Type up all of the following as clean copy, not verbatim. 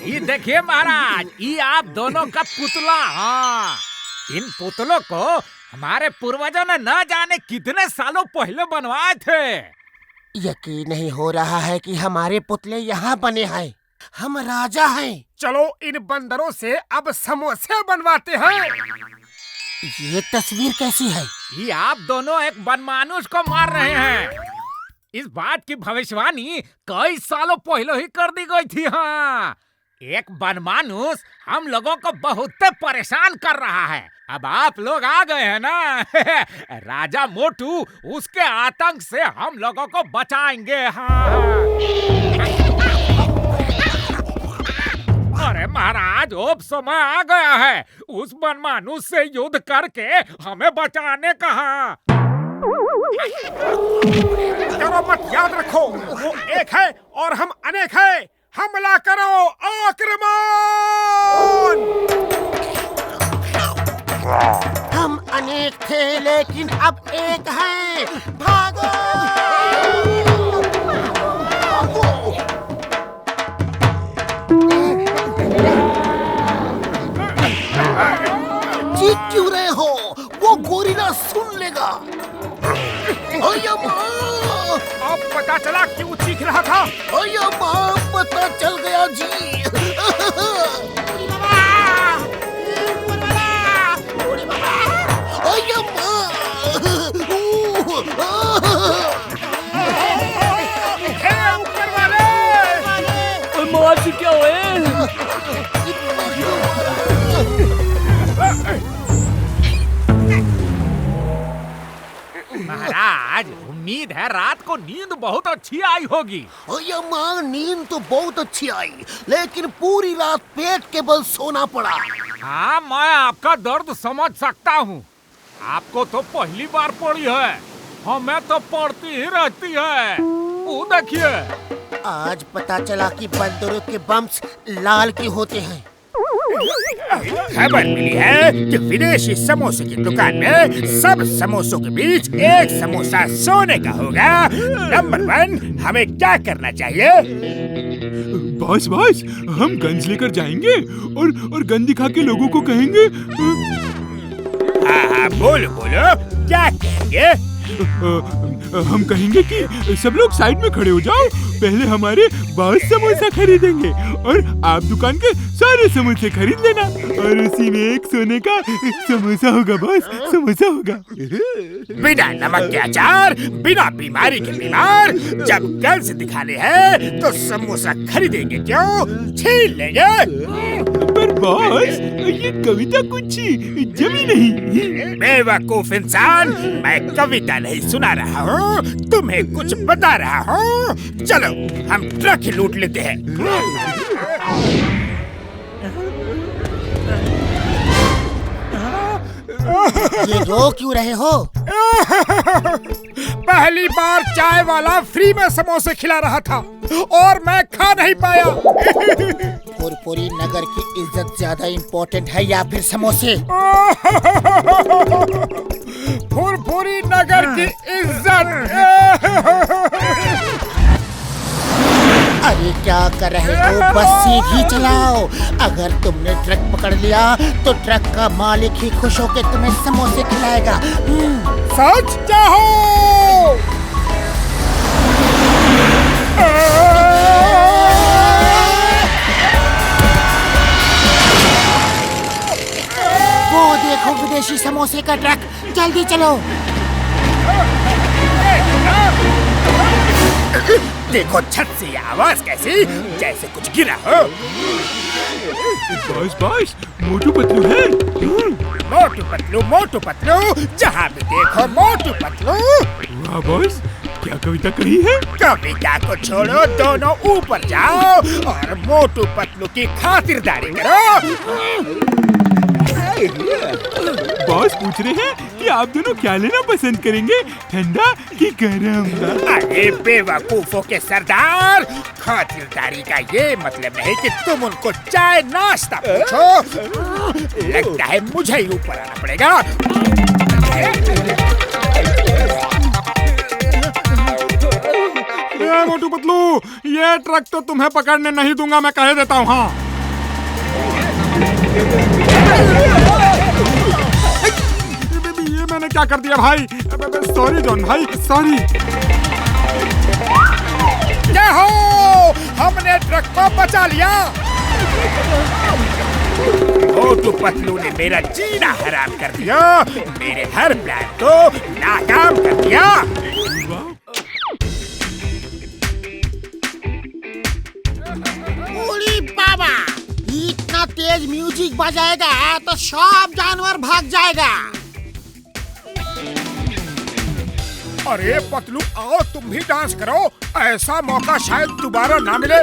ये देखिए महाराज, ये आप दोनों का पुतला। हाँ, इन पुतलों को हमारे पूर्वजों ने न जाने कितने सालों पहले बनवाए थे। यकीन नहीं हो रहा है कि हमारे पुतले यहाँ बने हैं। हम राजा हैं। चलो इन बंदरों से अब समोसे बनवाते हैं। ये तस्वीर कैसी है? ये आप दोनों एक बनमानुस को मार रहे हैं। इस बात की भविष्यवाणी कई सालों पहले ही कर दी गई थी। हाँ, एक बनमानुस हम लोगों को बहुत परेशान कर रहा है। अब आप लोग आ गए हैं ना। राजा मोटू उसके आतंक से हम लोगों को बचाएंगे। हाँ। अरे महाराज, अब समय आ गया है उस बनमानुस से युद्ध करके हमें बचाने का। डरो मत, याद रखो वो एक है और हम अनेक हैं। हमला करो, आक्रमण! हम अनेक थे लेकिन अब एक हैं। भागो! चीख क्यों रहे हो? वो गोरिल्ला सुन लेगा। अब पता चला क्यों चीख रहा था। पता चल गया जी। ऊपर वाले महाराज क्या हुए? महाराज, उम्मीद है रात को नींद बहुत अच्छी आई होगी। माँ, नींद तो बहुत अच्छी आई, लेकिन पूरी रात पेट के बल सोना पड़ा। हाँ, मैं आपका दर्द समझ सकता हूँ। आपको तो पहली बार पड़ी है, हमें तो पड़ती ही रहती है। वो देखिए, आज पता चला कि बंदरों के बम्स लाल के होते हैं। खबर मिली है कि विदेशी समोसे की दुकान में सब समोसों के बीच एक समोसा सोने का होगा। नंबर 1, हमें क्या करना चाहिए? बॉस, हम गन्स लेकर जाएंगे और गन दिखा के लोगों को कहेंगे। हाँ, बोलो क्या कहेंगे? हम कहेंगे कि सब लोग साइड में खड़े हो जाओ, पहले हमारे बॉस समोसा खरीदेंगे और आप दुकान के सारे समोसे खरीद लेना, और उसी में एक सोने का समोसा होगा। बॉस, समोसा होगा। बिना नमक के अचार, बिना बीमारी के बीमार। जब गर्ल्स दिखाने हैं तो समोसा खरीदेंगे क्यों? छीन लेंगे। पर बॉस, ये कविता कुछ जमी नहीं। बेवकूफ इंसान, मैं कविता नहीं सुना रहा हूँ, तुम्हें कुछ बता रहा हूँ। चलो हम ट्रक ही लूट लेते हैं। ये रो क्यों रहे हो? पहली बार चाय वाला फ्री में समोसे खिला रहा था और मैं खा नहीं पाया। फुरफुरी नगर की इज्जत ज्यादा इम्पोर्टेंट है या फिर समोसे? फुरफुरी नगर की इज्जत। अरे क्या कर रहे हो? बस सीधी चलाओ। अगर तुमने ट्रक पकड़ लिया तो ट्रक का मालिक ही खुश होकर तुम्हें समोसे खिलाएगा। सच चाहो? वो देखो विदेशी समोसे का ट्रक, जल्दी चलो। देखो छत से ये आवाज कैसी, जैसे कुछ गिरा हो। बॉस, मोटू पतलू है। मोटू पतलू, जहाँ भी देखो मोटू पतलू। वाह बॉस, क्या कविता कही है? कविता को छोड़ो, दोनों ऊपर जाओ और मोटू पतलू की खातिरदारी करो। बॉस पूछ रहे हैं कि आप दोनों क्या लेना पसंद करेंगे, ठंडा कि गरम? अरे बेवकूफों के सरदार, खातिरदारी का ये मतलब नहीं कि तुम उनको चाय नाश्ता पूछो। लगता है मुझे ही ऊपर आना पड़ेगा। मोटू पतलू, ये ट्रक तो तुम्हें पकड़ने नहीं दूंगा, मैं कह देता हूँ। हाँ ये मैंने क्या कर दिया भाई? सॉरी जॉन भाई, सॉरी। क्या हो, हमने ट्रक को बचा लिया। मोटू पतलू ने मेरा जीना हराम कर दिया, मेरे हर प्लान को नाकाम कर दिया। ओली बाबा, इतना तेज म्यूजिक बजाएगा तो सब जानवर भाग जाएगा। अरे पतलू आओ, तुम भी डांस करो, ऐसा मौका शायद दोबारा ना मिले।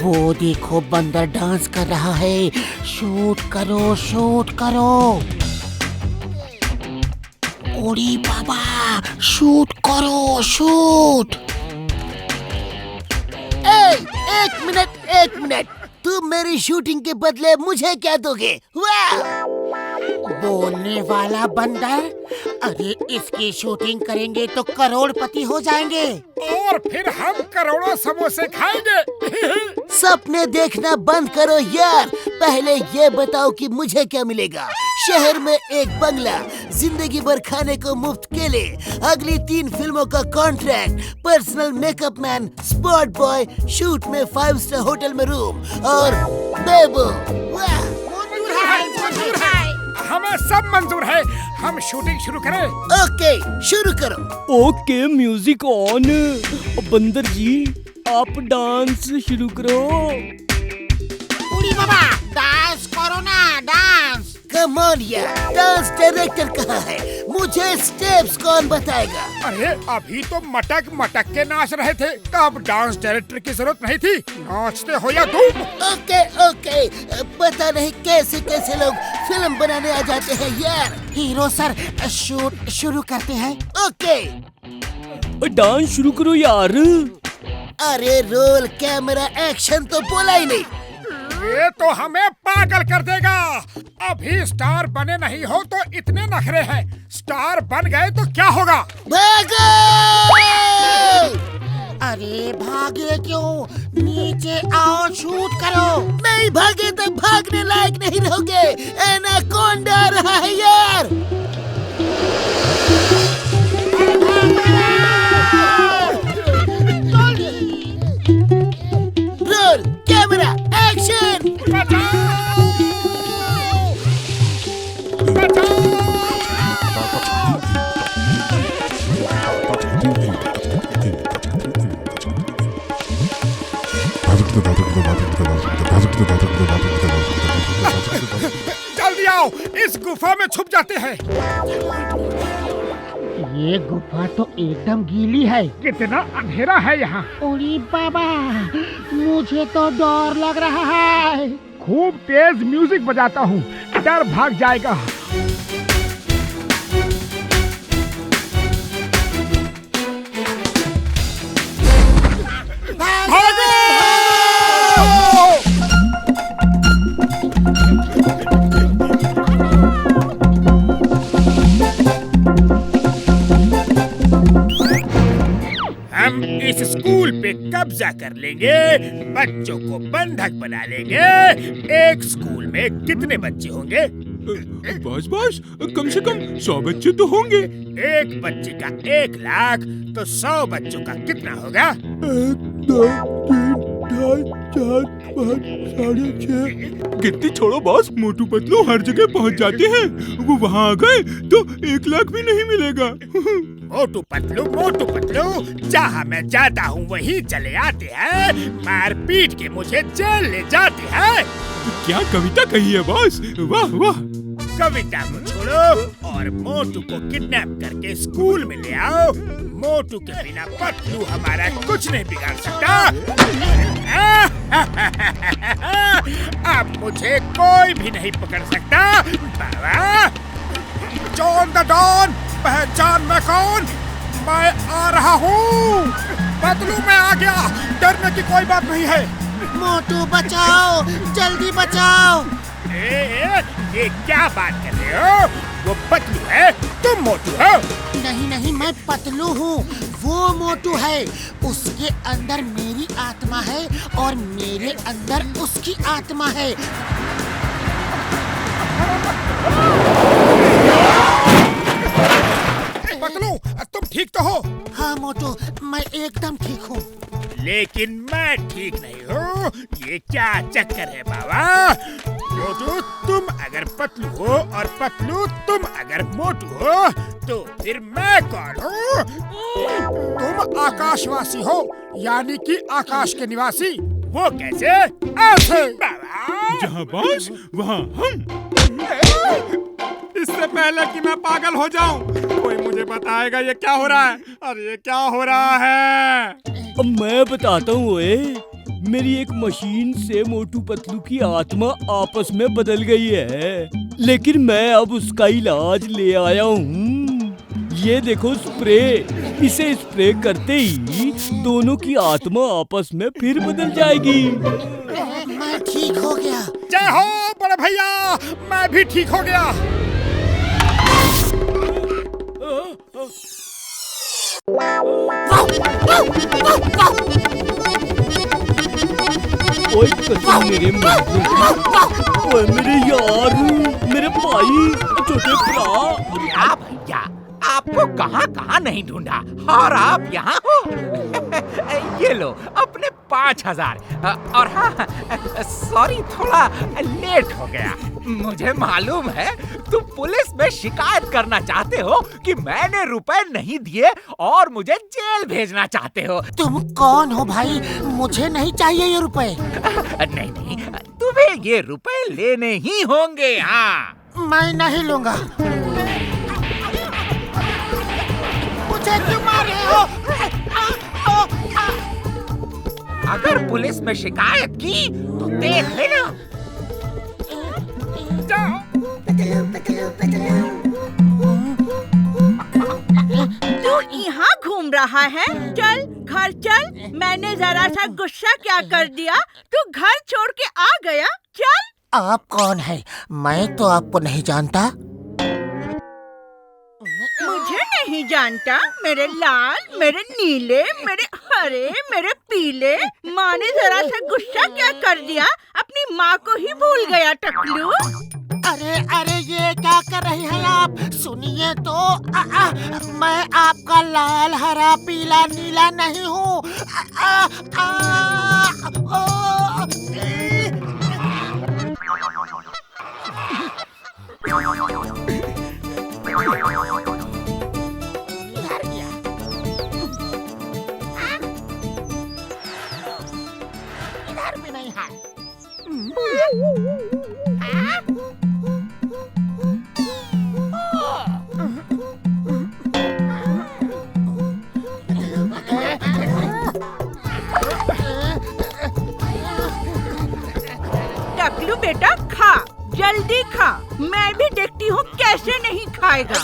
वो देखो बंदर डांस कर रहा है, शूट करो शूट करो। ओड़ी बाबा, शूट करो शूट। एक मिनट, तुम मेरी शूटिंग के बदले मुझे क्या दोगे? वाह! बोलने वाला बंदर, अरे इसकी शूटिंग करेंगे तो करोड़पति हो जाएंगे और फिर हम करोड़ों समोसे खाएंगे। सपने देखना बंद करो यार, पहले ये बताओ कि मुझे क्या मिलेगा। शहर में एक बंगला, जिंदगी भर खाने को मुफ्त केले, अगली 3 फिल्मों का contract, personal makeup man, spot boy, shoot में 5 स्टार होटल में रूम और बेबो। हमें सब मंजूर है, हम शूटिंग शुरू करें। ओके, शुरू करो। Okay, music on. बंदर जी, आप डांस शुरू करो। उड़ी बाबा, डांस करो ना, डांस। कम ऑन यार, डांस डायरेक्टर कहाँ है? मुझे स्टेप्स कौन बताएगा? अरे अभी तो मटक मटक के नाच रहे थे, तब डांस डायरेक्टर की जरूरत नहीं थी। नाचते हो या तुम? ओके, पता नहीं कैसे कैसे लोग फिल्म बनाने आ जाते हैं यार। हीरो सर, शूट शुरू करते हैं। ओके, डांस शुरू करो यार। अरे रोल कैमरा एक्शन तो बोला ही नहीं। ये तो हमें पागल कर देगा। अभी स्टार बने नहीं हो तो इतने नखरे हैं, स्टार बन गए तो क्या होगा? भागो! अरे भागे क्यों? नीचे आओ, शूट करो। नहीं भागे तो भागने लायक नहीं रहोगे। एनाकोंडा आ रहा है यार। Roll camera action. जल्दी आओ, इस गुफा में छुप जाते हैं। ये गुफा तो एकदम गीली है। कितना अंधेरा है यहाँ। ओली बाबा, मुझे तो डर लग रहा है। खूब तेज म्यूजिक बजाता हूँ, डर भाग जाएगा। हम इस स्कूल पे कब्जा कर लेंगे, बच्चों को बंधक बना लेंगे। एक स्कूल में कितने बच्चे होंगे? बस कम से कम 100 बच्चे तो होंगे। एक बच्चे का 1 लाख, तो 100 बच्चों का कितना होगा? 1, 2, 3, 4, 5, 6। गिनती छोड़ो बॉस, मोटू पतलू हर जगह पहुंच जाते हैं। वो वहाँ आ गए तो 1 लाख भी नहीं मिलेगा। मोटू पतलू, जहाँ मैं जाता हूँ वहीं चले आते हैं, मार पीट के मुझे जेल ले जाते हैं। क्या कविता कही है बॉस, वाह वाह। कविता को छोड़ो और मोटू को किडनैप करके स्कूल में ले आओ। मोटू के बिना पतलू हमारा कुछ नहीं बिगाड़ सकता। अब मुझे कोई भी नहीं पकड़ सकता। बाबा, जॉन द डॉन, पहचान मैं कौन? मैं आ रहा हूँ। पतलू मैं आ गया, डरने की कोई बात नहीं है। मोटू बचाओ, जल्दी बचाओ। ये क्या बात कर रहे हो? वो पतलू है, तुम मोटू हो। नहीं, मैं पतलू हूँ। वो मोटू है, उसके अंदर मेरी आत्मा है और मेरे अंदर उसकी आत्मा है। पतलू, तुम ठीक तो हो? हाँ मोटू, मैं एकदम ठीक हूँ। लेकिन मैं ठीक नहीं हूँ। ये क्या चक्कर है बाबा? मोटू तुम अगर पतलू हो और पतलू तुम अगर मोटू हो, तो फिर मैं कौन हूँ? तुम आकाशवासी हो, यानी कि आकाश के निवासी। वो कैसे? ऐसे बाबा। जहाँ बांस वहाँ हम। इससे पहले कि मैं पागल हो जाऊं, कोई मुझे बताएगा ये क्या हो रहा है? अरे ये क्या हो रहा है? अब मैं बताता हूँ। ओए, मेरी एक मशीन से मोटू पतलू की आत्मा आपस में बदल गई है, लेकिन मैं अब उसका इलाज ले आया हूँ। ये देखो स्प्रे। इसे स्प्रे करते ही दोनों की आत्मा आपस में फिर बदल जाएगी। मैं ठीक हो गया। जय हो बड़े भैया, मैं भी ठीक हो गया। ओए कसम मेरे ओए मेरे यार, मेरे भाई, छोटे भरा। क्या भैया, आपको कहाँ कहाँ नहीं ढूंढा और आप यहाँ हो। ये लो अपने 5000। और हाँ, सॉरी थोड़ा लेट हो गया। मुझे मालूम है तुम पुलिस में शिकायत करना चाहते हो कि मैंने रुपए नहीं दिए और मुझे जेल भेजना चाहते हो। तुम कौन हो भाई? मुझे नहीं चाहिए ये रुपए। नहीं, तुम्हें ये रुपए लेने ही होंगे। हाँ, मैं नहीं लूंगा। मुझे क्यों मारे हो? अगर पुलिस में शिकायत की तो देख लेना। तू यहाँ घूम रहा है? चल घर चल। मैंने जरा सा गुस्सा क्या कर दिया, तू घर छोड़ के आ गया। चल। आप कौन है? मैं तो आपको नहीं जानता। मुझे नहीं जानता? मेरे लाल, मेरे नीले, मेरे हरे, मेरे पीले। माँ ने जरा सा गुस्सा क्या कर दिया, अपनी माँ को ही भूल गया टकलू। अरे अरे ये क्या कर रही हैं आप? सुनिए तो, मैं आपका लाल हरा पीला नीला नहीं हूँ। इधर भी नहीं है। टकलू बेटा खा, जल्दी खा। मैं भी देखती हूँ कैसे नहीं खाएगा।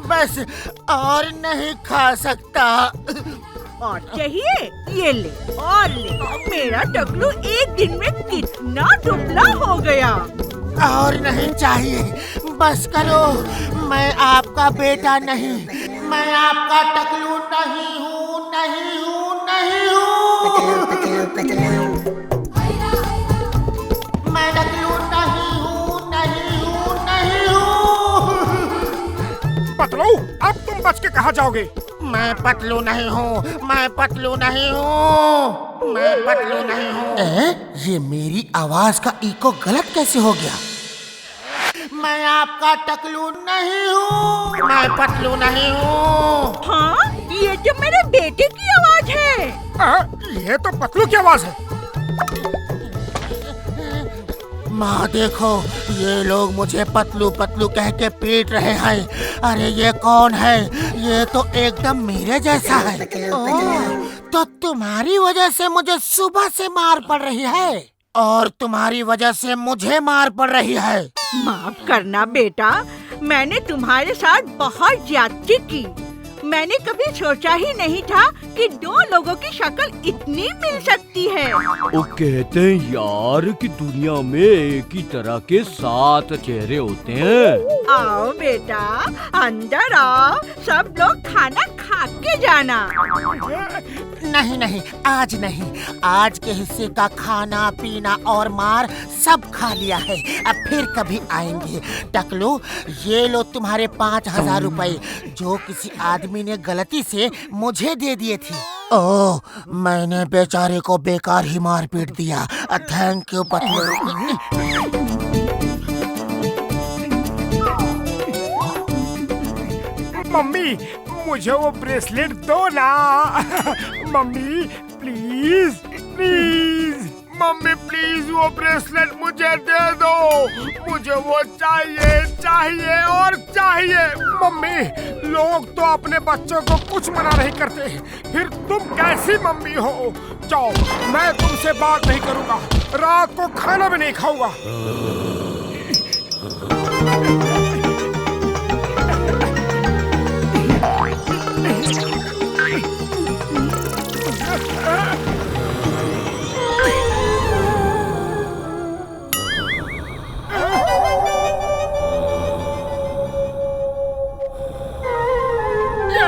बस और नहीं खा सकता। और चाहिए? ये ले और ले। मेरा टकलू एक दिन में कितना दुबला हो गया। और नहीं चाहिए, बस करो। मैं आपका बेटा नहीं, मैं आपका टकलू नहीं हूँ, नहीं हूँ, नहीं हूँ। मैं टकलू नहीं हूँ, नहीं हूँ, नहीं हूँ। पतलू, अब तुम बच के कहाँ जाओगे? मैं पतलू नहीं हूँ, मैं पतलू नहीं हूँ, मैं पतलू नहीं हूँ। ये मेरी आवाज का इको गलत कैसे हो गया? मैं आपका टकलू नहीं हूँ, मैं पतलू नहीं हूँ। हाँ, ये तो मेरे बेटे की आवाज है। ये तो पतलू की आवाज है। माँ देखो, ये लोग मुझे पतलू पतलू कह के पीट रहे हैं। अरे ये कौन है? ये तो एकदम मेरे जैसा है। तो तुम्हारी वजह से मुझे सुबह से मार पड़ रही है और तुम्हारी वजह से मुझे मार पड़ रही है। माफ करना बेटा, मैंने तुम्हारे साथ बहुत ज्यादती की। मैंने कभी सोचा ही नहीं था कि दो लोगों की शक्ल इतनी मिल सकती है। वो कहते हैं यार कि दुनिया में एक ही तरह के 7 चेहरे होते हैं। आओ बेटा, अंदर आओ। सब लोग खाना खा भाग के जाना। नहीं नहीं, आज नहीं। आज के हिस्से का खाना पीना और मार सब खा लिया है। अब फिर कभी आएंगे। टकलू, ये लो तुम्हारे 5000 रुपए जो किसी आदमी ने गलती से मुझे दे दिए थे। ओह, मैंने बेचारे को बेकार ही मार पीट दिया। Thank you Patlu. मम्मी, मुझे वो ब्रेसलेट दो ना। Mummy please please, mummy please वो ब्रेसलेट मुझे दे दो। मुझे वो चाहिए चाहिए और चाहिए। मम्मी, लोग तो अपने बच्चों को कुछ मना नहीं करते, फिर तुम कैसी मम्मी हो? जाओ, मैं तुमसे बात नहीं करूंगा, रात को खाना भी नहीं खाऊंगा।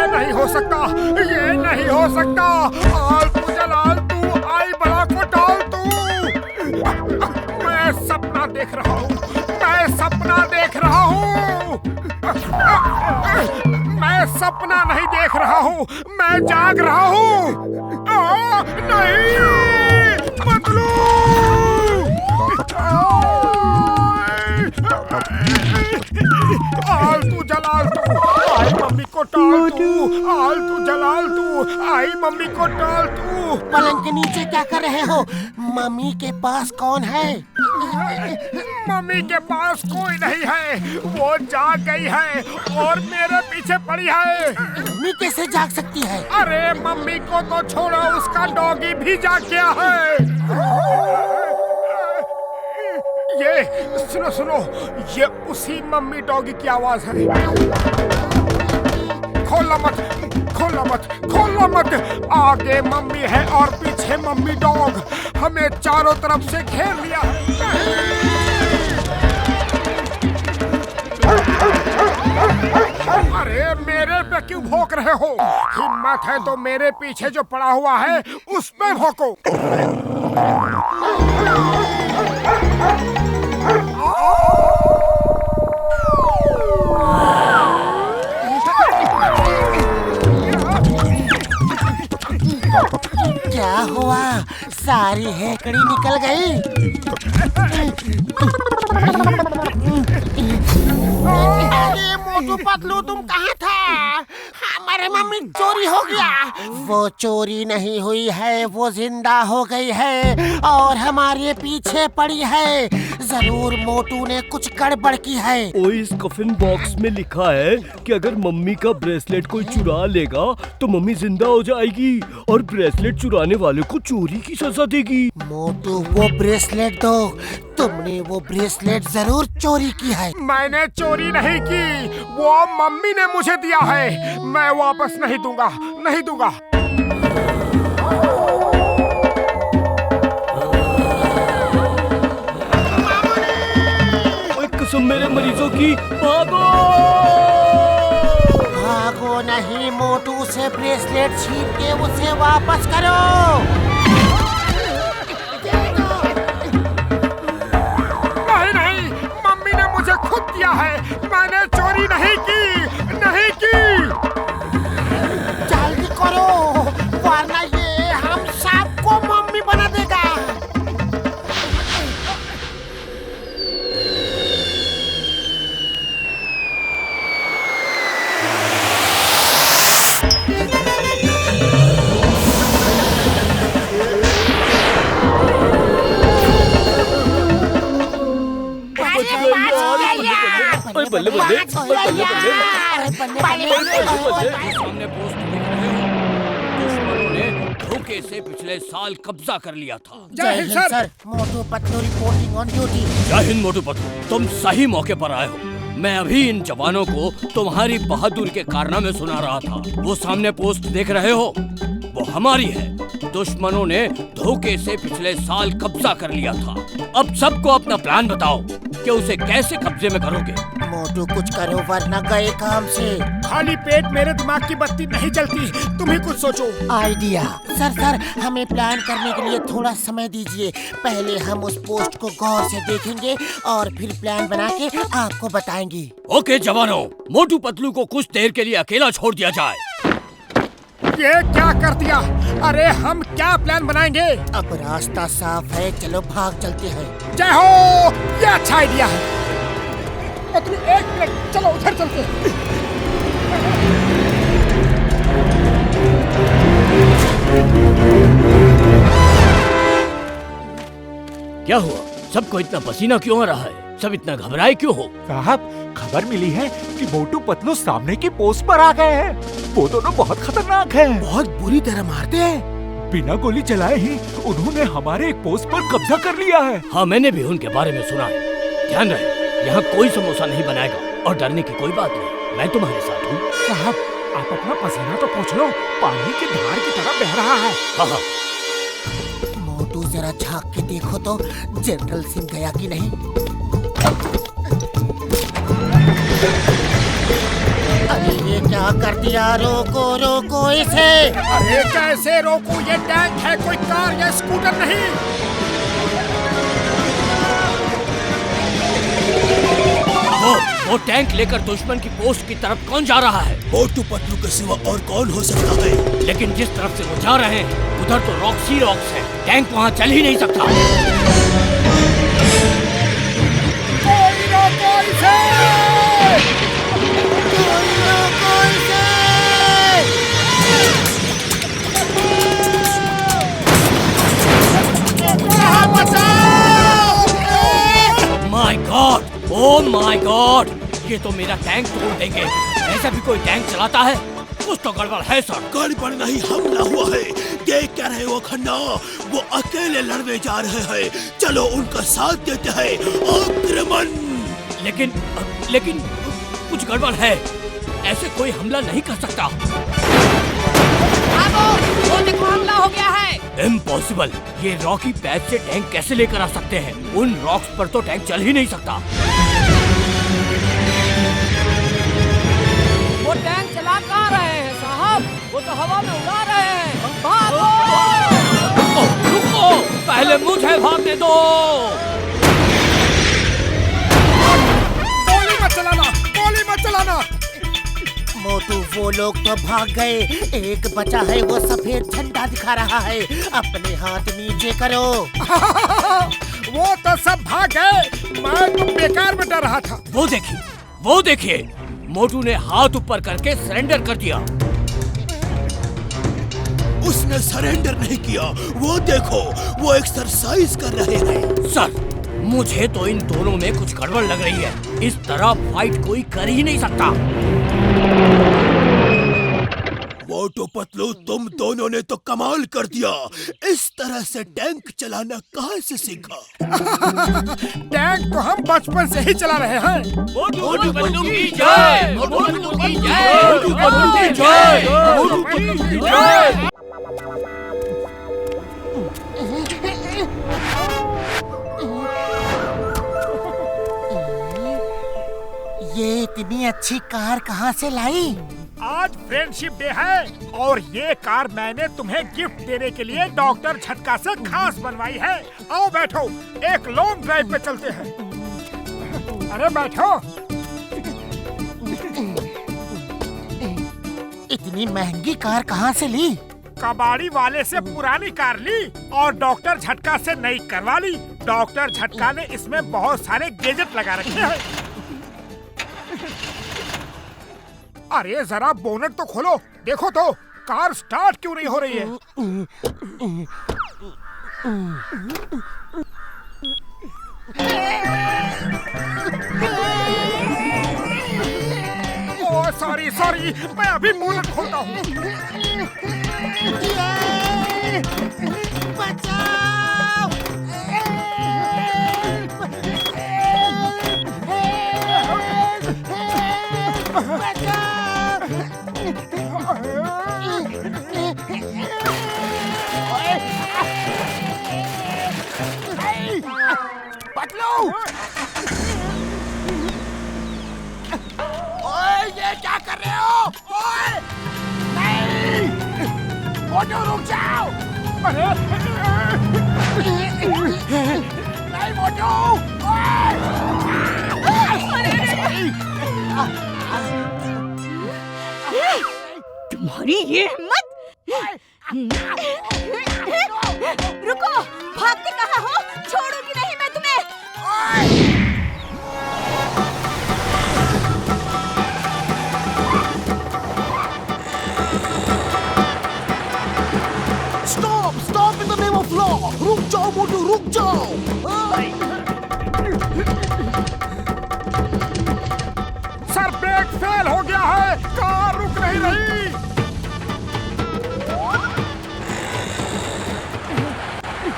नहीं हो सकता, ये नहीं हो सकता। आलतू जलालतू, आई बला को डालतू। मैं सपना देख रहा हूँ, मैं सपना देख रहा हूँ। मैं सपना नहीं देख रहा हूँ, मैं जाग रहा हूँ। नहीं, पतलू। आलतू जलालतू, आई मम्मी को टाल तू। आलतू जलालतू, आई मम्मी को टाल तू। पलंग के नीचे क्या कर रहे हो? मम्मी के पास कौन है? मम्मी के पास कोई नहीं है, वो जाग गई है और मेरे पीछे पड़ी है। मम्मी कैसे जाग सकती है? अरे मम्मी को तो छोड़ो, उसका डॉगी भी जाग गया है। ये सुनो सुनो, ये उसी मम्मी डॉगी की आवाज है। खोलना मत, खोलना मत, खोलना मत। आगे मम्मी है और पीछे मम्मी डॉग, हमें चारों तरफ से घेर लिया। अरे मेरे पे क्यों भौंक रहे हो? हिम्मत है तो मेरे पीछे जो पड़ा हुआ है उस पे भौंको। क्या हुआ? सारी हेकड़ी निकल गई। अरे मोटू पतलू, तुम कहाँ था? हमारे मम्मी चोरी हो गया। वो चोरी नहीं हुई है, वो जिंदा हो गई है और हमारे पीछे पड़ी है। जरूर मोटू ने कुछ गड़बड़ की है। ओ, इस कफिन बॉक्स में लिखा है कि अगर मम्मी का ब्रेसलेट कोई चुरा लेगा तो मम्मी जिंदा हो जाएगी और ब्रेसलेट चुराने वाले को चोरी की सजा देगी। मोटू, वो ब्रेसलेट दो। तुमने वो ब्रेसलेट जरूर चोरी की है। मैंने चोरी नहीं की, वो मम्मी ने मुझे दिया है। मैं वापस नहीं दूंगा, नहीं दूंगा। कसम मेरे मरीजों की, भागो! भागो नहीं, मोटू से ब्रेसलेट छीन के उसे वापस करो। नहीं नहीं, मम्मी ने मुझे खुद दिया है, मैंने चोरी नहीं की, नहीं की। जल्दी करो, वरना ये हम सबको मम्मी बना देगा। बल्ले बल्ले, सामने पोस्ट देख रहे हो? दुश्मनों ने धोखे से पिछले साल कब्जा कर लिया था। जय Hind sir. Motu Patlu reporting on duty. जय हिंद मोटू पतलू, तुम सही मौके पर आए हो। मैं अभी इन जवानों को तुम्हारी बहादुरी के कारनामे सुना रहा था। वो सामने पोस्ट देख रहे हो, वो हमारी है। दुश्मनों ने धोखे से पिछले साल कब्जा कर लिया था। अब सबको अपना प्लान बताओ कि उसे कैसे कब्जे में करोगे। मोटू कुछ करो वरना गए काम से। खाली पेट मेरे दिमाग की बत्ती नहीं जलती, तुम ही कुछ सोचो। आइडिया। सर हमें प्लान करने के लिए थोड़ा समय दीजिए। पहले हम उस पोस्ट को गौर से देखेंगे और फिर प्लान बना के आपको बताएंगे। ओके जवानों, मोटू पतलू को कुछ देर के लिए अकेला छोड़ दिया जाए। ये क्या कर दिया? अरे हम क्या प्लान बनाएंगे? अब रास्ता साफ है, चलो भाग चलते हैं। जय हो, ये अच्छा आइडिया है। पतलू एक मिनट, चलो उधर चलते हैं। क्या हुआ? सबको इतना पसीना क्यों आ रहा है? सब इतना घबराए क्यों हो? साहब, खबर मिली है कि मोटू पतलू सामने की पोस्ट पर आ गए हैं। वो दोनों बहुत खतरनाक हैं। बहुत बुरी तरह मारते हैं। बिना गोली चलाए ही उन्होंने हमारे एक पोस्ट पर कब्जा कर लिया है। हाँ, मैंने भी उनके बारे में सुना है। ध्यान रहे, यहाँ कोई समोसा नहीं बनाएगा और डरने की कोई बात नहीं। मैं तुम्हारे साथ हूँ। साहब, आप अपना पसीना तो पोंछ लो, पानी की धार की तरह बह रहा है। हाँ, मोटू जरा झांक के देखो तो जनरल सिंह गया कि नहीं। अरे ये क्या कर दिया? रोको इसे। अरे कैसे रोकूं? ये टैंक है, कोई कार या स्कूटर नहीं। वो टैंक लेकर दुश्मन की पोस्ट की तरफ कौन जा रहा है? मोटू पतलू के सिवा और कौन हो सकता है? लेकिन जिस तरफ से वो जा रहे हैं उधर तो रॉक्स ही रॉक्स है। टैंक वहाँ चल ही नहीं सकता। कोई रोको इसे! My God, oh my God, ये तो मेरा टैंक तोड़ देंगे। ऐसा भी कोई टैंक चलाता है? कुछ तो गड़बड़ है सर। गड़बड़ नहीं, हमला हुआ है। देख क्या रहे हो खन्ना? वो अकेले लड़ने जा रहे हैं। चलो उनका साथ देते हैं। आक्रमण! लेकिन कुछ गड़बड़ है। ऐसे कोई हमला नहीं कर सकता। वो देखो, हमला हो गया है। इम्पॉसिबल। ये रॉकी पैच से टैंक कैसे लेकर आ सकते हैं? उन रॉक्स पर तो टैंक चल ही नहीं सकता। वो टैंक चला कहाँ रहे हैं साहब? वो तो हवा में उड़ा रहे हैं। भागो! रुको, पहले मुझे भागने दो। गोली मत चलाना, गोली मत चलाना। मोटू, वो लोग तो भाग गए। एक बचा है, वो सफेद झंडा दिखा रहा है। अपने हाथ नीचे करो। वो तो सब भाग गए, मैं तो बेकार में डर रहा था। वो देखिए, मोटू ने हाथ ऊपर करके सरेंडर कर दिया। उसने सरेंडर नहीं किया। वो देखो, वो एक्सरसाइज कर रहे हैं। सर, मुझे तो इन दोनों में कुछ गड़बड़ लग रही है। इस तरह फाइट कोई कर ही नहीं सकता। मोटू पतलू, तुम दोनों ने तो कमाल कर दिया। इस तरह से टैंक चलाना कहाँ से सीखा? टैंक तो हम बचपन से ही चला रहे हैं। मोटू पतलू की जय! मोटू पतलू की जय! मोटू पतलू की जय! मोटू पतलू की जय! ये इतनी अच्छी कार कहाँ से लाई? आज फ्रेंडशिप डे है और ये कार मैंने तुम्हें गिफ्ट देने के लिए डॉक्टर झटका से खास बनवाई है। आओ बैठो, एक लॉन्ग ड्राइव पे चलते हैं। अरे बैठो। इतनी महंगी कार कहाँ से ली? कबाड़ी वाले से पुरानी कार ली और डॉक्टर झटका से नई करवा ली। डॉक्टर झटका ने इसमें बहुत सारे गैजेट लगा रखे हैं। अरे जरा बोनट तो खोलो, देखो तो कार स्टार्ट क्यों नहीं हो रही है? ओह सॉरी, मैं अभी बोनट खोलता हूँ। बचाओ! ओए ये क्या कर रहे हो? ओए नहीं, मोटू रुक जाओ। अरे नहीं मोटू, तुम्हारी ये हिम्मत! रुको, भागते कहाँ हो? छोड़ूंगी नहीं मैं तुम्हें। Stop in the name of law! रुक जाओ मोटू, रुक जाओ! सर ब्रेक फेल हो गया है, कार रुक नहीं रही।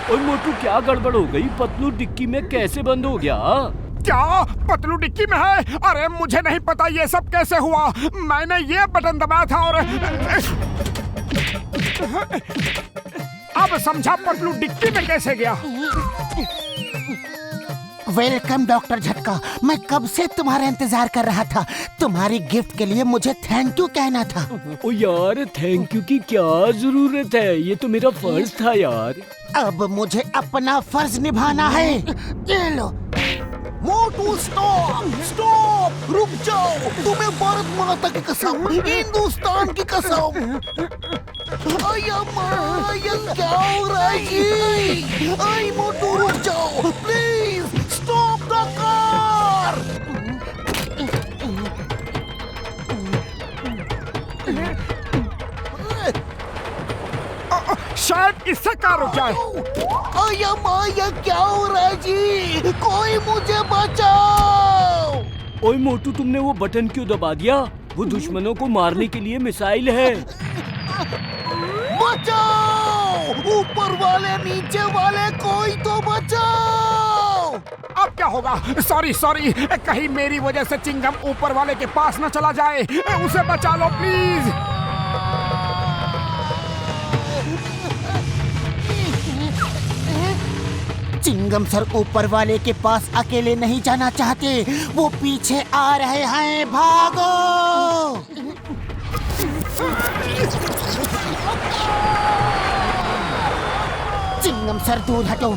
और मोटू क्या गड़बड़ हो गई? पतलू डिक्की में कैसे बंद हो गया? क्या पतलू डिक्की में है? अरे मुझे नहीं पता ये सब कैसे हुआ। मैंने ये बटन दबाया था और अब समझा पतलू डिक्की में कैसे गया। वेलकम डॉक्टर झटका, मैं कब से तुम्हारा इंतजार कर रहा था। तुम्हारी गिफ्ट के लिए मुझे थैंक यू कहना था। ओ यार, थैंक यू की क्या जरूरत है? ये तो मेरा फर्ज था यार। अब मुझे अपना फर्ज निभाना है। ये लो। मोटू स्टॉप, रुक जाओ। तुम्हें भारत माता की कसम, हिंदुस्तान की कसम। अय्या माँ, ये क्या हो रहा है जी? आई मोटू रुक जाओ, प्लीज स्टॉप द कार। शायद इससे कार रुक जाए। अय्या माँ, ये क्या हो रहा है जी? कोई मुझे बचाओ। ओए मोटू, तुमने वो बटन क्यों दबा दिया? वो दुश्मनों को मारने के लिए मिसाइल है। बचाओ! ऊपर वाले, नीचे वाले, कोई तो बचाओ! अब क्या होगा? सॉरी, कहीं मेरी वजह से चिंगम ऊपर वाले के पास न चला जाए। उसे बचा लो प्लीज। चिंगम सर ऊपर वाले के पास अकेले नहीं जाना चाहते, वो पीछे आ रहे हैं, भागो! चिंगम सर दूर हटो,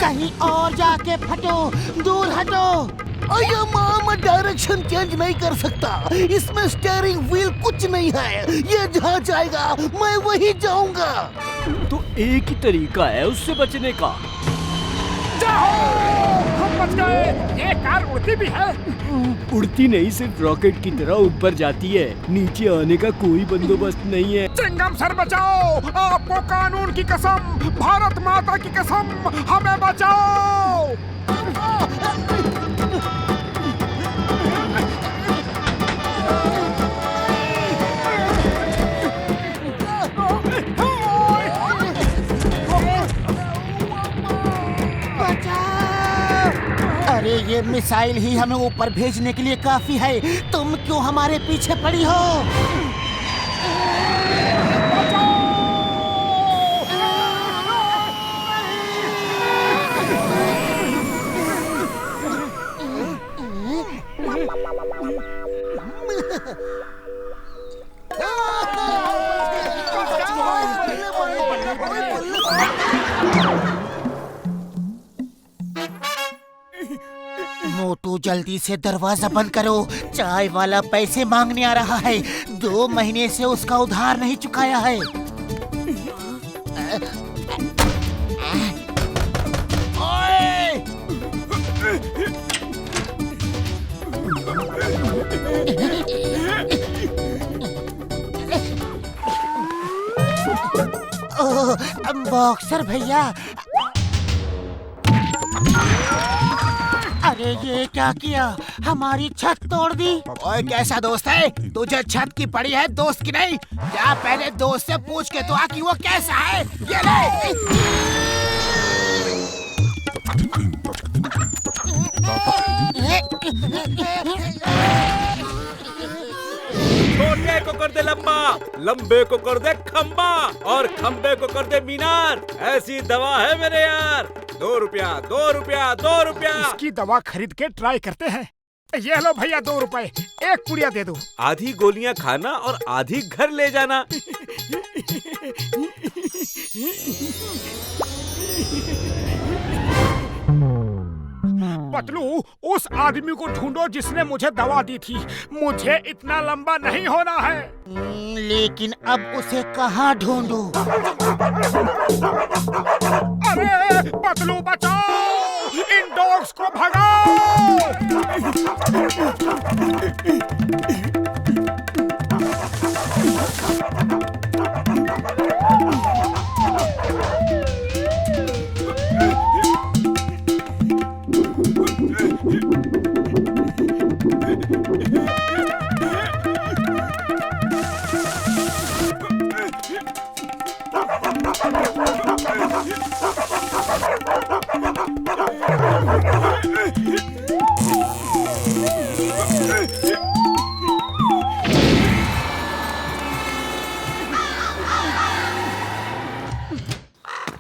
कहीं और जाके फटो, दूर हटो। अय्या माँ, मैं डायरेक्शन चेंज नहीं कर सकता, इसमें स्टीयरिंग व्हील कुछ नहीं है। ये जहाँ जाएगा मैं वही जाऊंगा। तो एक ही तरीका है उससे बचने का। हम बच गए। ये कार उड़ती भी है? उड़ती नहीं, सिर्फ रॉकेट की तरह ऊपर जाती है। नीचे आने का कोई बंदोबस्त नहीं है। चिंगम सर बचाओ, आपको कानून की कसम, भारत माता की कसम, हमें बचाओ। अरे ये मिसाइल ही हमें ऊपर भेजने के लिए काफी है, तुम क्यों हमारे पीछे पड़ी हो? मोटू, जल्दी से दरवाजा बंद करो, चाय वाला पैसे मांगने आ रहा है। 2 महीने से उसका उधार नहीं चुकाया है। बॉक्सर भैया, अरे ये क्या किया? हमारी छत तोड़ दी। ओए कैसा दोस्त है? तुझे छत की पड़ी है, दोस्त की नहीं। क्या पहले दोस्त से पूछ के तो आ कि वो कैसा है। ये ले। छोटे को कर दे लंबा, लंबे को कर दे खंबा और खंबे को कर दे मीनार। ऐसी दवा है मेरे यार। 2 रुपया 2 रुपया 2 रुपया। इसकी दवा खरीद के ट्राई करते हैं। ये लो भैया 2 रुपए, एक पुड़िया दे दो। आधी गोलियां खाना और आधी घर ले जाना। पतलू, उस आदमी को ढूंढो जिसने मुझे दवा दी थी। मुझे इतना लंबा नहीं होना है। लेकिन अब उसे कहाँ ढूंढूं? अरे पतलू बचाओ, इन डॉग्स को भगाओ।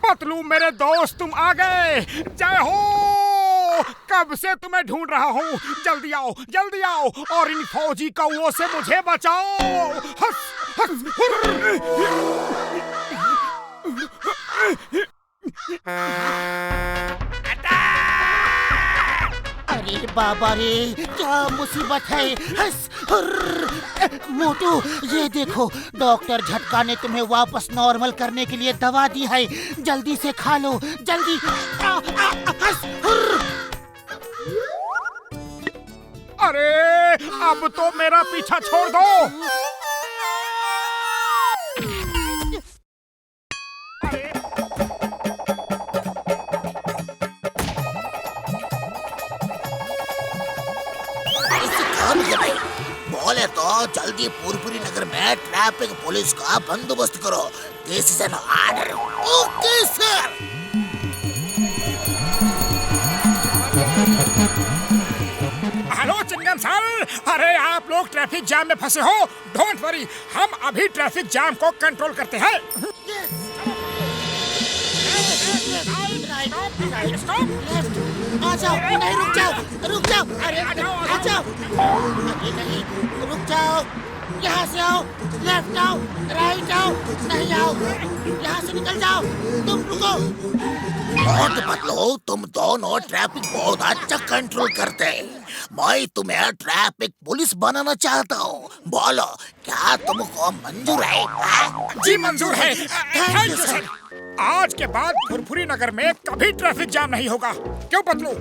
पतलू मेरे दोस्त, तुम आ गए। जय हो। कब से तुम्हें ढूंढ रहा हूँ। जल्दी आओ, जल्दी आओ और इन फौजी कौओं से मुझे बचाओ। हस, हस, हुर्र। अरे बाबा रे, क्या मुसीबत है। हस, हुर्र। मोटू, ये देखो, डॉक्टर झटका ने तुम्हें वापस नॉर्मल करने के लिए दवा दी है। जल्दी से खा लो, जल्दी। हस, हुर्र। अरे अब तो मेरा पीछा छोड़ दो। बोले तो जल्दी पुरपुरी नगर में ट्रैफिक पुलिस का बंदोबस्त करो। This is an order. Okay sir. Hello Chingam sir, अरे आप लोग ट्रैफिक जाम में फंसे हो। डोंट वरी, हम अभी ट्रैफिक जाम को कंट्रोल करते हैं। आ जाओ, नहीं रुक जाओ, रुक जाओ। अरे आ जाओ। अरे नहीं, रुक जाओ। यहाँ से आओ, लेफ्ट आओ, राइट आओ। नहीं आओ, यहाँ से निकल जाओ। तुम रुको। बहुत बदलो, तुम दोनों ट्रैफिक बहुत अच्छा कंट्रोल करते हैं। मैं तुम्हें ट्रैफिक पुलिस बनाना चाहता हूँ। बोलो, क्या तुमको मंजूर है? जी मंजूर है। Thank you sir. आज के बाद फुरफुरी नगर में कभी ट्रैफिक जाम नहीं होगा। क्यों पतलू?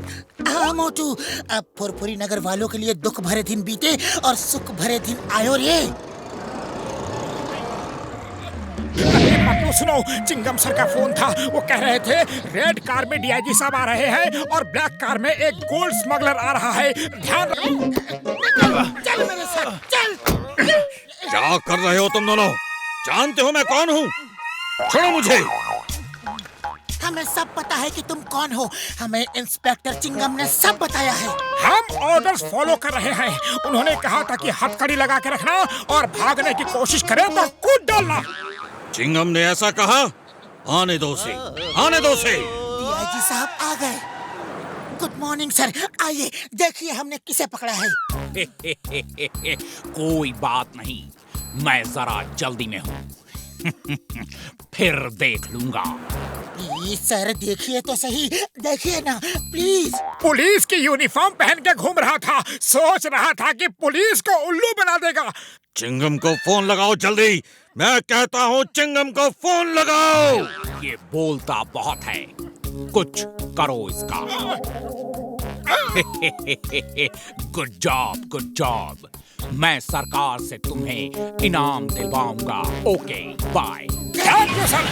हाँ मोटू, अब फुरफुरी नगर वालों के लिए दुख भरे दिन बीते और सुख भरे दिन आयो रे। पतलू सुनो, चिंगम सर का फोन था। वो कह रहे थे रेड कार में डीआईजी साहब आ रहे हैं और ब्लैक कार में एक गोल्ड स्मगलर आ रहा है। ध्यान रखो। चल मेरे साथ, चल। क्या कर रहे हो तुम दोनों? जानते हो मैं कौन हूँ? छोड़ो मुझे। हमें सब पता है कि तुम कौन हो। हमें इंस्पेक्टर चिंगम ने सब बताया है। हम ऑर्डर्स फॉलो कर रहे हैं। उन्होंने कहा था कि हथकड़ी लगा के रखना और भागने की कोशिश करे तो कूद डालना। चिंगम ने ऐसा कहा? आने दो से, आने दो से। डीआईजी साहब आ गए। Good morning sir. आइए देखिए हमने किसे पकड़ा है। कोई बात नहीं, मैं जरा जल्दी में हूँ। फिर देख लूंगा। प्लीज सर, देखिए तो सही, देखिए ना प्लीज। पुलिस की यूनिफॉर्म पहन के घूम रहा था। सोच रहा था कि पुलिस को उल्लू बना देगा। चिंगम को फोन लगाओ जल्दी। मैं कहता हूँ चिंगम को फोन लगाओ। ये बोलता बहुत है, कुछ करो इसका। Good job, good job. मैं सरकार से तुम्हें इनाम दिलवाऊंगा। Okay bye. Thank you sir.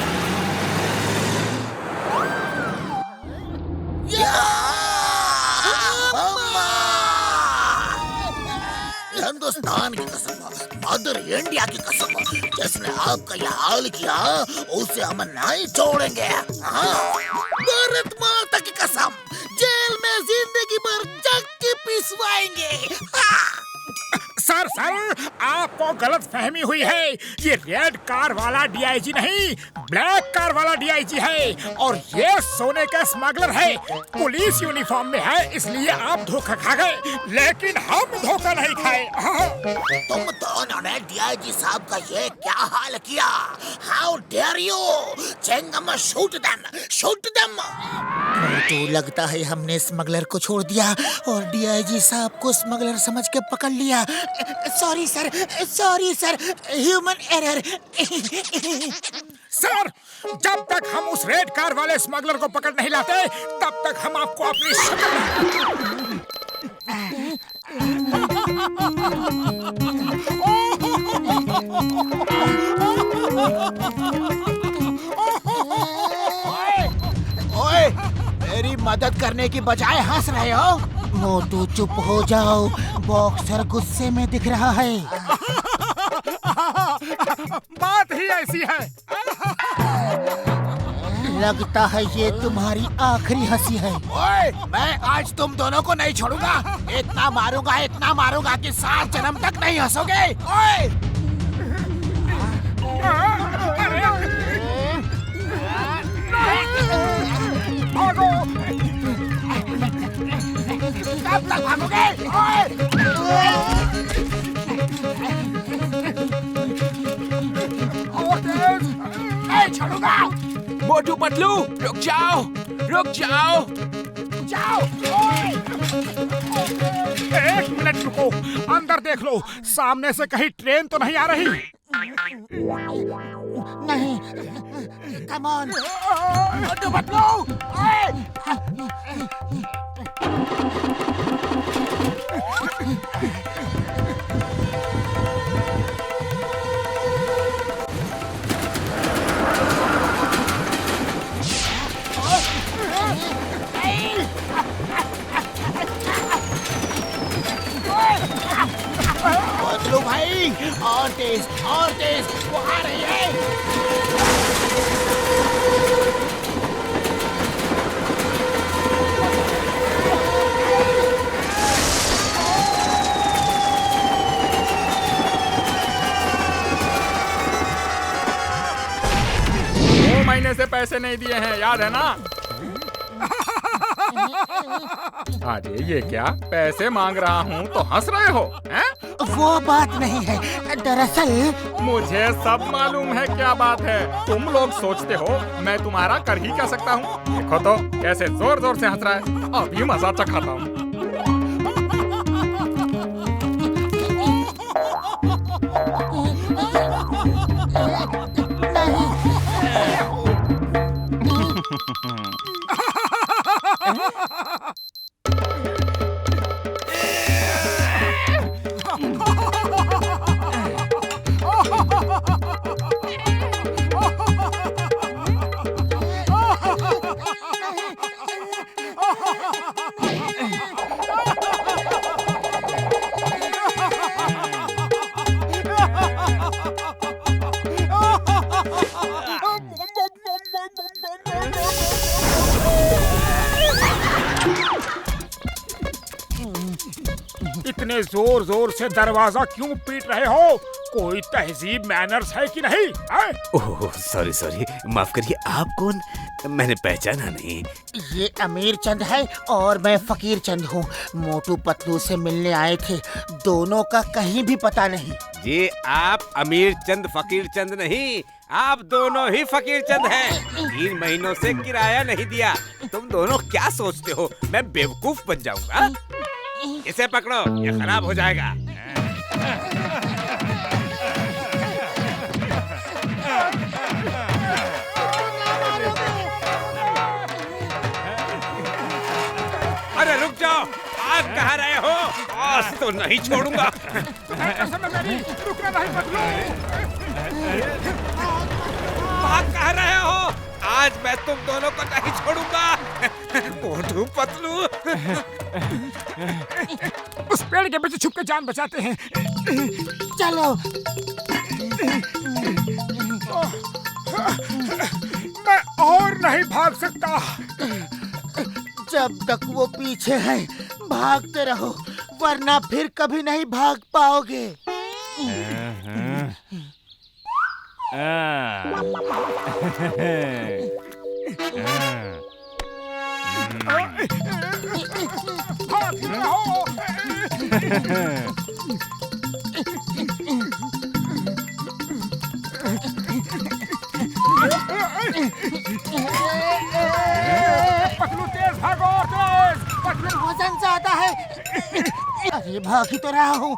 Hindustan की कसम, मदर इंडिया की कसम, जिसने आपका यह हाल किया उसे हम नहीं छोड़ेंगे। हाँ। भारत माता की कसम, जेल में जिंदगी भर जग के पिसवाएंगे। हाँ। सर आपको गलत फहमी हुई है। ये रेड कार वाला डीआईजी नहीं, ब्लैक कार वाला डीआईजी है और ये सोने का स्मगलर है। पुलिस यूनिफॉर्म में है इसलिए आप धोखा खा गए, लेकिन हम धोखा नहीं खाए। तुम दोनों ने डीआईजी साहब का ये क्या हाल किया? How dare you? Chengam shoot them. तो लगता है हमने स्मगलर को छोड़ दिया और डीआईजी साहब को स्मगलर समझ के पकड़ लिया। Sorry sir, human error. Sir, जब तक हम उस रेड कार वाले स्मगलर को पकड़ नहीं लाते तब तक हम आपको अपनी ओए, मेरी मदद करने की बजाय हंस रहे हो? मोटू चुप हो जाओ, बॉक्सर गुस्से में दिख रहा है। बात ही ऐसी है। लगता है ये तुम्हारी आखिरी हंसी है। ओए, मैं आज तुम दोनों को नहीं छोड़ूंगा। इतना मारूंगा कि 7 जन्म तक नहीं हंसोगे। ओए! कब तक भागोगे? नहीं छोड़ूंगा। मोटू पतलू, रुक जाओ। एक मिनट रुको, अंदर देख लो, सामने से कहीं ट्रेन तो नहीं आ रही। नहीं, कम ऑन, मोटू पतलू। पतलू भाई, और तेज, वो आ रही है। महीने से पैसे नहीं दिए हैं, याद है ना? अरे ये क्या, पैसे मांग रहा हूँ तो हंस रहे हो हैं? वो बात नहीं है, दरअसल मुझे सब मालूम है क्या बात है। तुम लोग सोचते हो मैं तुम्हारा कर ही क्या सकता हूँ। देखो तो कैसे जोर जोर से हंस रहा है। अभी मजा चखाता हूँ। इतने जोर जोर से दरवाजा क्यों पीट रहे हो? कोई तहजीब मैनर्स है कि नहीं? ओह सॉरी, माफ करिए। आप कौन? मैंने पहचाना नहीं। ये अमीर चंद है और मैं फकीर चंद हूँ। मोटू पतलू से मिलने आए थे, दोनों का कहीं भी पता नहीं। जी आप अमीर चंद फकीर चंद नहीं, आप दोनों ही फकीर चंद हैं। 3 महीनों से किराया नहीं दिया। तुम दोनों क्या सोचते हो मैं बेवकूफ बन जाऊंगा? इसे पकड़ो, ये खराब हो जाएगा। अरे रुक जाओ, भाग कहाँ रहे हो? आज तो नहीं छोड़ूंगा। भाग कहाँ रहे हो? आज मैं तुम दोनों को नहीं छोड़ूंगा। मोटू पतलू, उस पेड़ के पीछे छुप के जान बचाते हैं। चलो। मैं और नहीं भाग सकता। जब तक वो पीछे है भागते रहो, वरना फिर कभी नहीं भाग पाओगे। पतलू तेज भागो, तेज पतलू। वजन ज्यादा है। अरे भाग ही तो रहा हूँ।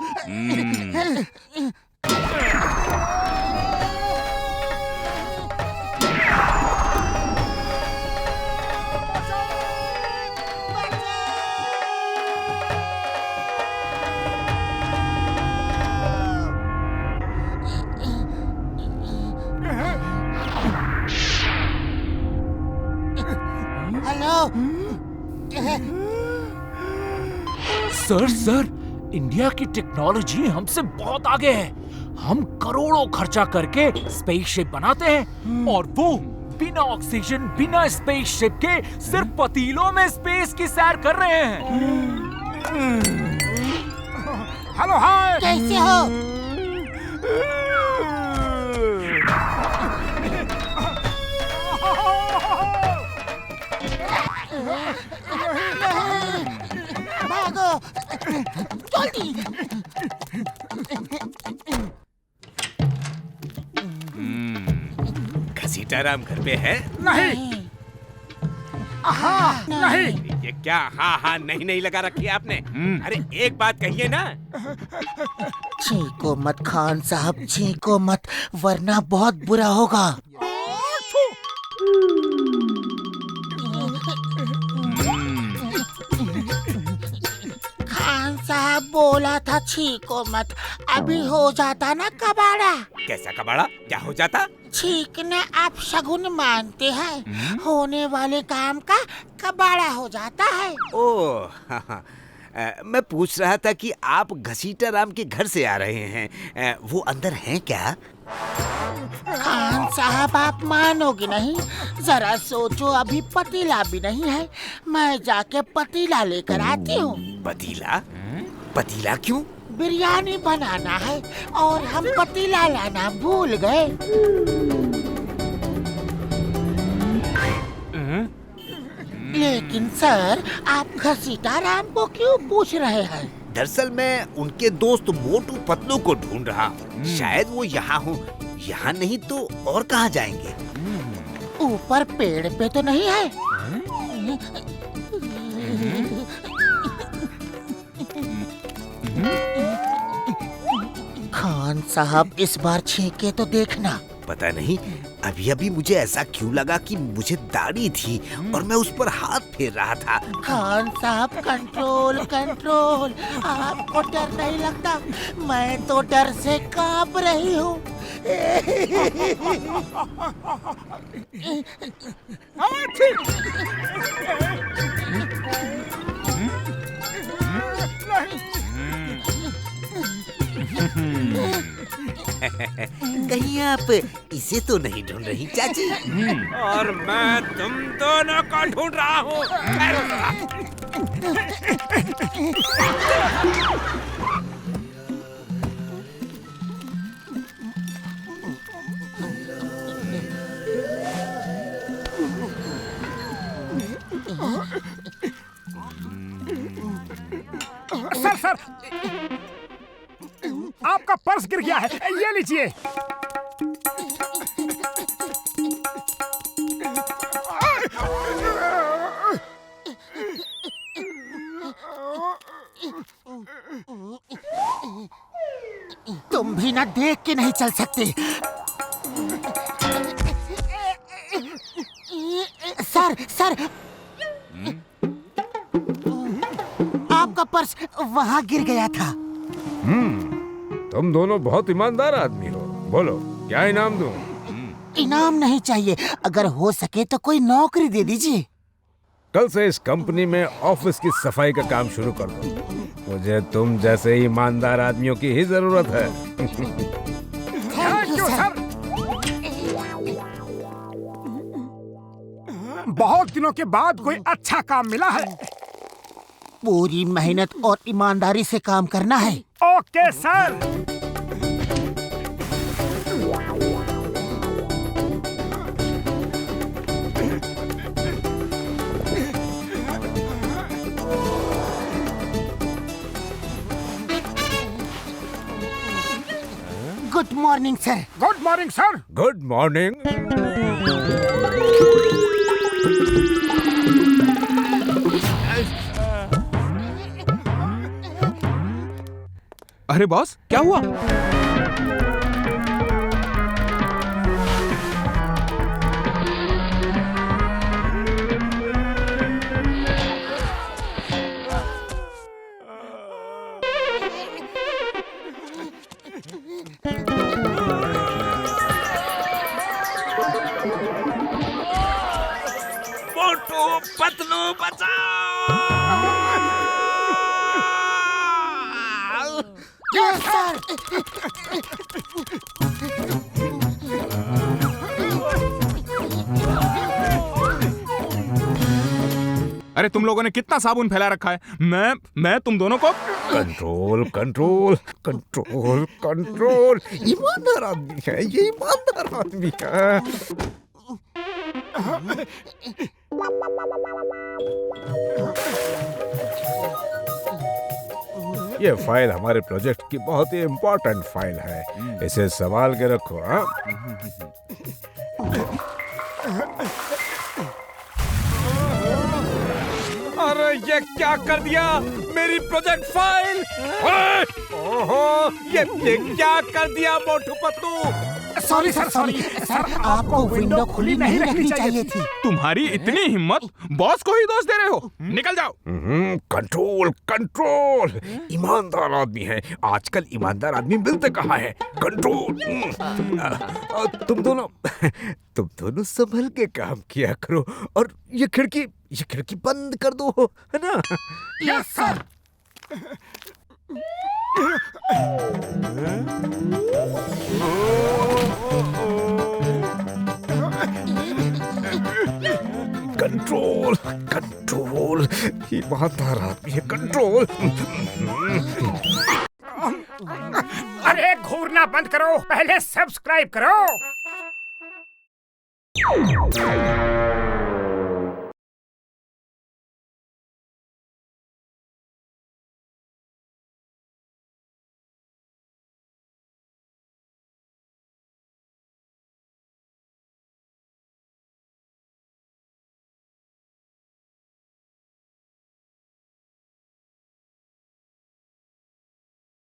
सर, इंडिया की टेक्नोलॉजी हमसे बहुत आगे है। हम करोड़ों खर्चा करके स्पेसशिप बनाते हैं और वो बिना ऑक्सीजन, बिना स्पेसशिप के सिर्फ पतीलों में स्पेस की सैर कर रहे हैं। हेलो, हाय, कैसे हो? भागो, जल्दी। घसीटाराम घर पे है? नहीं, हाँ, नहीं। ये क्या हाँ नहीं लगा रखी है आपने? अरे एक बात कहिए ना। छींको मत खान साहब, छींको मत, वरना बहुत बुरा होगा। खान साहब बोला था छींको मत, अभी हो जाता ना कबाड़ा। कैसा कबाड़ा? क्या हो जाता? छींकने आप शगुन मानते हैं, होने वाले काम का कबाड़ा हो जाता है। ओह, मैं पूछ रहा था कि आप घसीटाराम के घर से आ रहे हैं, वो अंदर हैं क्या? खान साहब आप मानोगे नहीं, जरा सोचो, अभी पतीला भी नहीं है। मैं जाके पतीला लेकर आती हूँ। पतीला? पतीला क्यों? बिरयानी बनाना है और हम पतीला लाना भूल गए। लेकिन सर, आप घसीटाराम को क्यों पूछ रहे हैं? दरअसल मैं उनके दोस्त मोटू पतलू को ढूंढ रहा हूँ। शायद वो यहाँ हो। यहाँ नहीं तो और कहाँ जाएंगे? ऊपर पेड़ पे तो नहीं है? खान साहब इस बार छींके तो देखना। पता नहीं, अभी अभी मुझे ऐसा क्यों लगा कि मुझे दाढ़ी थी और मैं उस पर हाथ फेर रहा था। खान साहब कंट्रोल कंट्रोल, आपको डर नहीं लगता? मैं तो डर से कांप रही हूँ। कहीं आप इसे तो नहीं ढूंढ रही चाची? और मैं तुम दोनों को ढूंढ रहा हूँ। सर, आपका पर्स गिर गया है, ये लीजिए। तुम भी ना देख के नहीं चल सकते। सर, आपका पर्स वहाँ गिर गया था। तुम दोनों बहुत ईमानदार आदमी हो। बोलो, क्या इनाम दूं? इनाम नहीं चाहिए, अगर हो सके तो कोई नौकरी दे दीजिए। कल से इस कंपनी में ऑफिस की सफाई का काम शुरू कर दो। मुझे तुम जैसे ईमानदार आदमियों की ही जरूरत है। Thank you sir. बहुत दिनों के बाद कोई अच्छा काम मिला है। पूरी मेहनत और ईमानदारी से काम करना है। Okay sir. Good morning sir. Good morning sir. Good morning. अरे बॉस, क्या हुआ? मोटू पतलू बचाओ। Yes sir. अरे तुम लोगों ने कितना साबुन फैला रखा है? मैं तुम दोनों को कंट्रोल कंट्रोल कंट्रोल कंट्रोल। ईमानदार आदमी है ये, ईमानदार आदमी है। ये फाइल हमारे प्रोजेक्ट की बहुत ही इम्पोर्टेंट फाइल है, इसे संभाल के रखो। हाँ, अरे ये क्या कर दिया मेरी प्रोजेक्ट फाइल? ओहो, ये क्या कर दिया Motu Patlu? Sorry sir, sorry sir, आपको विंडो खुली नहीं रखनी चाहिए थी। तुम्हारी इतनी हिम्मत, बॉस को ही दोष दे रहे हो? निकल जाओ। Control control. ईमानदार आदमी है, आजकल ईमानदार आदमी मिलते कहाँ है? कंट्रोल। तुम दोनों संभल के काम किया करो और ये खिड़की बंद कर दो, है ना? Yes sir. Control control. ईमानदार आदमी है, कंट्रोल। अरे घूरना बंद करो, पहले सब्सक्राइब करो।